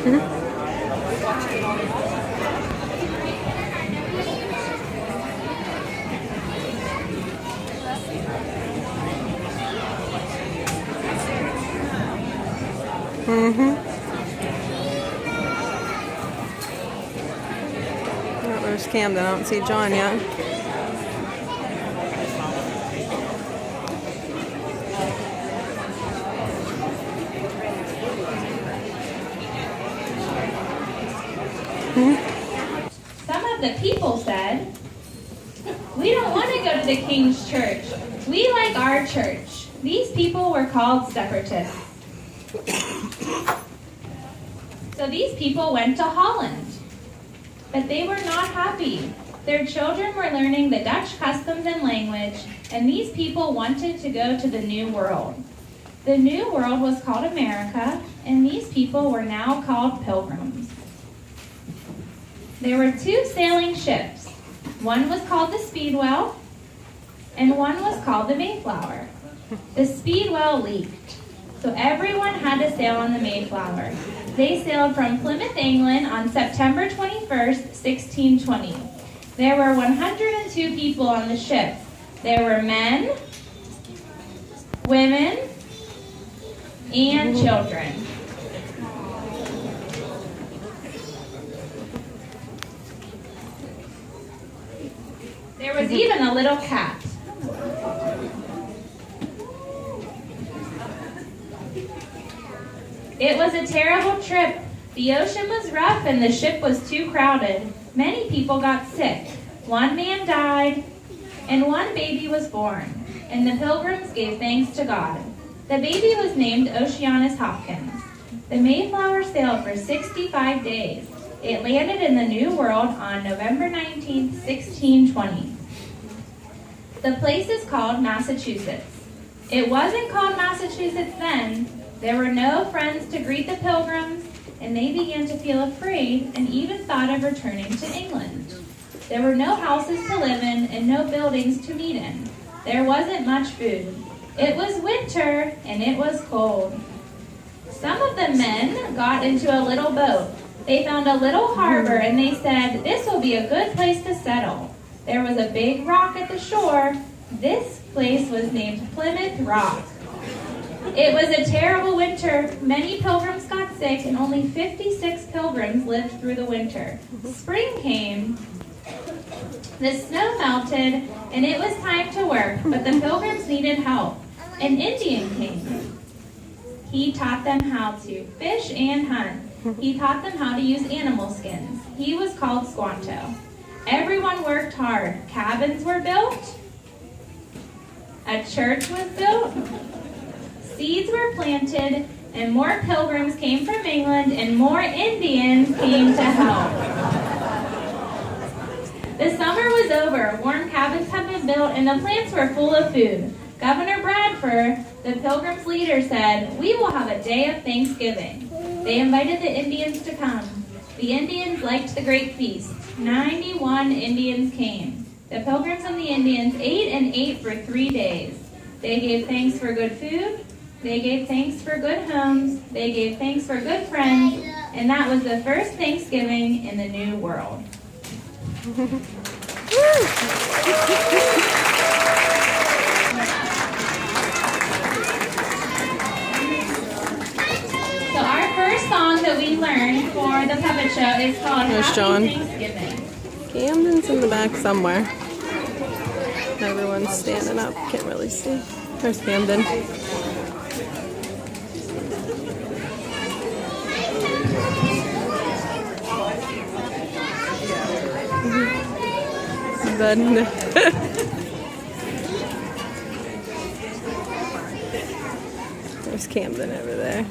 Oh, there's Camden. I don't see John yet. Some of the people said, "We don't want to go to the King's church. We like our church." These people were called separatists. So these people went to Holland. But they were not happy. Their children were learning the Dutch customs and language, and these people wanted to go to the New World. The New World was called America, and these people were now called pilgrims. There were two sailing ships. One was called the Speedwell, and one was called the Mayflower. The Speedwell leaked, so everyone had to sail on the Mayflower. They sailed from Plymouth, England on September 21st, 1620. There were 102 people on the ship. There were men, women, and children. There was even a little cat. It was a terrible trip. The ocean was rough and the ship was too crowded. Many people got sick. One man died, and one baby was born, and the pilgrims gave thanks to God. The baby was named Oceanus Hopkins. The Mayflower sailed for 65 days. It landed in the New World on November 19, 1620. The place is called Massachusetts. It wasn't called Massachusetts then. There were no friends to greet the pilgrims, and they began to feel afraid and even thought of returning to England. There were no houses to live in and no buildings to meet in. There wasn't much food. It was winter and it was cold. Some of the men got into a little boat. They found a little harbor and they said, "This will be a good place to settle." There was a big rock at the shore. This place was named Plymouth Rock. It was a terrible winter. Many pilgrims got sick and only 56 pilgrims lived through the winter. Spring came. The snow melted and it was time to work, but the pilgrims needed help. An Indian came. He taught them how to fish and hunt. He taught them how to use animal skins. He was called Squanto. Everyone worked hard. Cabins were built. A church was built. Seeds were planted, and more pilgrims came from England, and more Indians came to help. The summer was over. Warm cabins had been built, and the plants were full of food. Governor Bradford, the pilgrims' leader, said, "We will have a day of Thanksgiving." They invited the Indians to come. The Indians liked the great feast. 91 Indians came. The pilgrims and the Indians ate and ate for 3 days. They gave thanks for good food. They gave thanks for good homes. They gave thanks for good friends. And that was the first Thanksgiving in the New World. So our first song that we learned for the puppet show is called There's Happy John. Thanksgiving. Camden's in the back somewhere. Everyone's standing up. Can't really see. There's Camden. There's Camden over there.